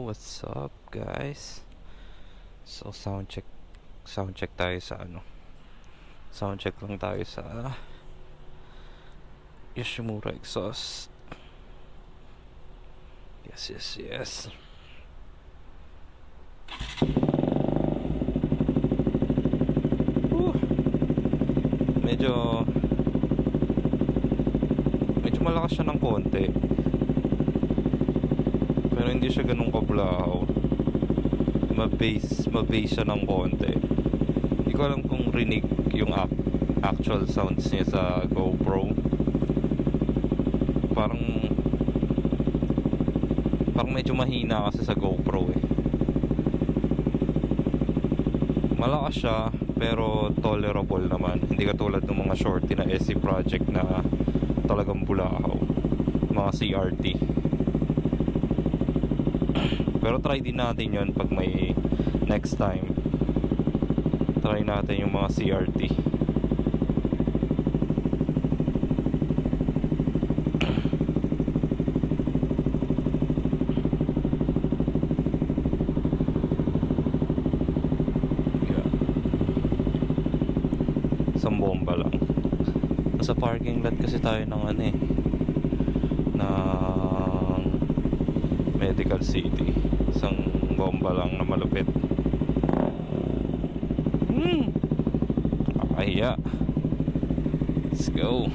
what's up guys? So sound check tayo sa sound check lang tayo sa Yoshimura exhaust. Yes. Medyo malakas siya ng konti, pero hindi siya ganun kabulahaw. Mabase siya ng konti. Hindi ko alam kung rinig yung actual sounds niya sa GoPro. Parang medyo mahina kasi sa GoPro eh. Malakas siya pero tolerable naman. Hindi katulad ng mga shorty na SC project na talagang bulahaw, mga CRT. Pero try din natin yon pag may next time. Try natin yung mga CRT. Isang bomba lang. Sa parking lot kasi tayo ng ng Medical City. Isang bomba lang na malupit. Kaya let's go.